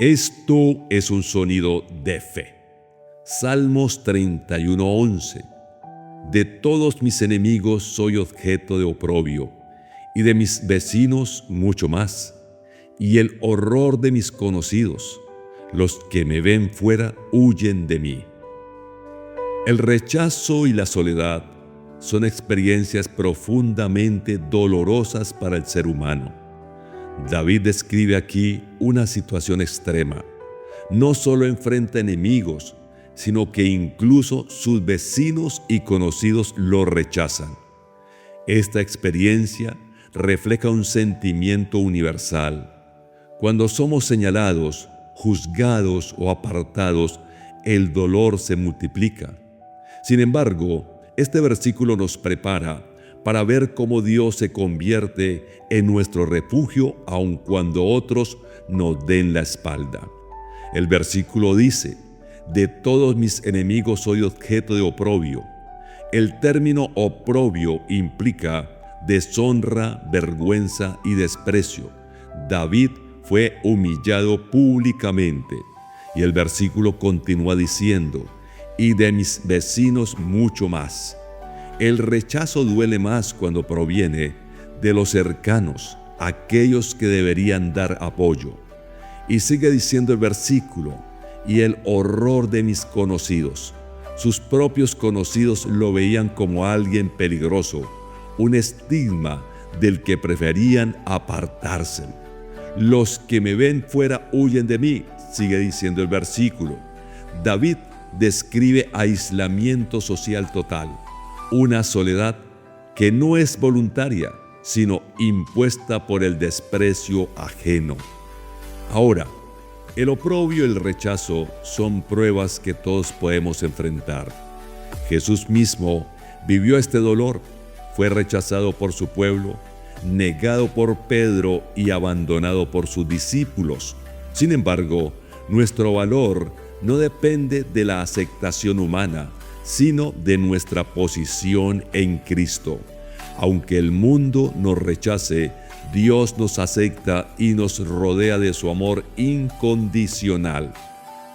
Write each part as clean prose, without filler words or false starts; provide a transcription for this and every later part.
Esto es un sonido de fe. Salmos 31:11. De todos mis enemigos soy objeto de oprobio, y de mis vecinos mucho más, y el horror de mis conocidos. Los que me ven fuera huyen de mí. El rechazo y la soledad son experiencias profundamente dolorosas para el ser humano. David describe aquí una situación extrema. No solo enfrenta enemigos, sino que incluso sus vecinos y conocidos lo rechazan. Esta experiencia refleja un sentimiento universal. Cuando somos señalados, juzgados o apartados, el dolor se multiplica. Sin embargo, este versículo nos prepara para ver cómo Dios se convierte en nuestro refugio aun cuando otros nos den la espalda. El versículo dice: de todos mis enemigos soy objeto de oprobio. El término oprobio implica deshonra, vergüenza y desprecio. David fue humillado públicamente. Y el versículo continúa diciendo: y de mis vecinos mucho más. El rechazo duele más cuando proviene de los cercanos, aquellos que deberían dar apoyo. Y sigue diciendo el versículo: y el horror de mis conocidos. Sus propios conocidos lo veían como alguien peligroso, un estigma del que preferían apartarse. Los que me ven fuera huyen de mí, sigue diciendo el versículo. David describe aislamiento social total, una soledad que no es voluntaria, sino impuesta por el desprecio ajeno. Ahora, el oprobio y el rechazo son pruebas que todos podemos enfrentar. Jesús mismo vivió este dolor, fue rechazado por su pueblo, negado por Pedro y abandonado por sus discípulos. Sin embargo, nuestro valor no depende de la aceptación humana, sino de nuestra posición en Cristo. Aunque el mundo nos rechace, Dios nos acepta y nos rodea de su amor incondicional.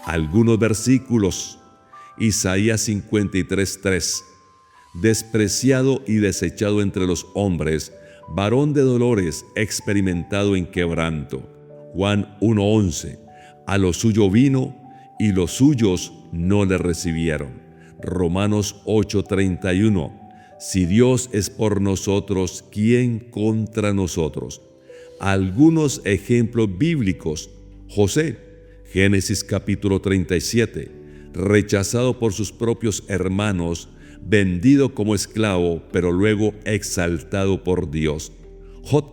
Algunos versículos. Isaías 53:3. Despreciado y desechado entre los hombres, varón de dolores, experimentado en quebranto. Juan 1:11. A lo suyo vino y los suyos no le recibieron. Romanos 8:31. Si Dios es por nosotros, ¿quién contra nosotros? Algunos ejemplos bíblicos. José, Génesis capítulo 37, rechazado por sus propios hermanos, vendido como esclavo, pero luego exaltado por Dios. Job,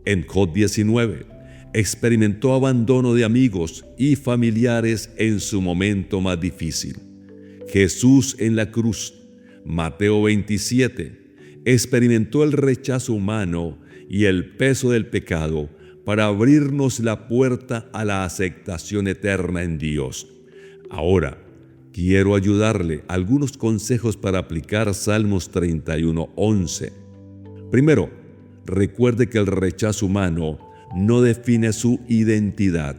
en Job 19, experimentó abandono de amigos y familiares en su momento más difícil. Jesús en la cruz, Mateo 27, experimentó el rechazo humano y el peso del pecado para abrirnos la puerta a la aceptación eterna en Dios. Ahora, quiero ayudarle algunos consejos para aplicar Salmos 31:11. Primero, recuerde que el rechazo humano no define su identidad.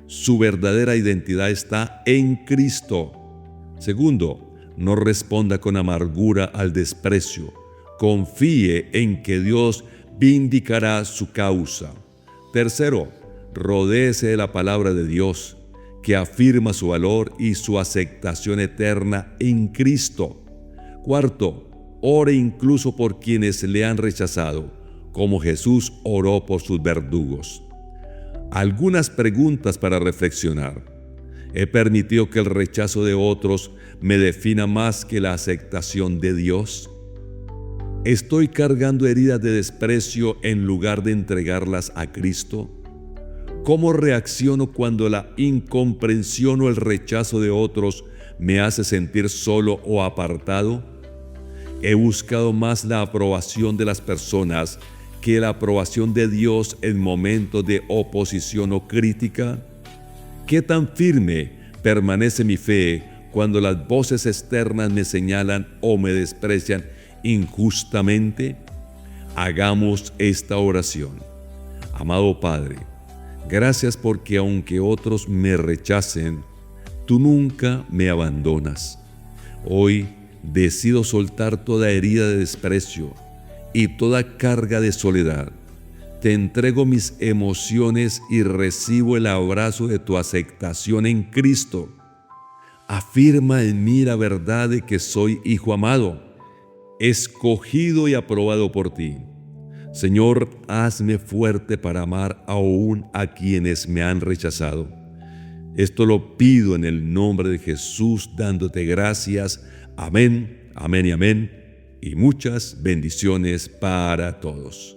Su verdadera identidad está en Cristo. Segundo, no responda con amargura al desprecio. Confíe en que Dios vindicará su causa. Tercero, rodéese de la palabra de Dios, que afirma su valor y su aceptación eterna en Cristo. Cuarto, ore incluso por quienes le han rechazado, como Jesús oró por sus verdugos. Algunas preguntas para reflexionar. ¿He permitido que el rechazo de otros me defina más que la aceptación de Dios? ¿Estoy cargando heridas de desprecio en lugar de entregarlas a Cristo? ¿Cómo reacciono cuando la incomprensión o el rechazo de otros me hace sentir solo o apartado? ¿He buscado más la aprobación de las personas que la aprobación de Dios en momentos de oposición o crítica? ¿Qué tan firme permanece mi fe cuando las voces externas me señalan o me desprecian injustamente? Hagamos esta oración. Amado Padre, Gracias porque aunque otros me rechacen, tú nunca me abandonas. Hoy decido soltar toda herida de desprecio y toda carga de soledad. Te entrego mis emociones y recibo el abrazo de tu aceptación en Cristo. Afirma en mí la verdad de que soy hijo amado, escogido y aprobado por ti. Señor, hazme fuerte para amar aún a quienes me han rechazado. Esto lo pido en el nombre de Jesús, dándote gracias. Amén, amén y amén. Y muchas bendiciones para todos.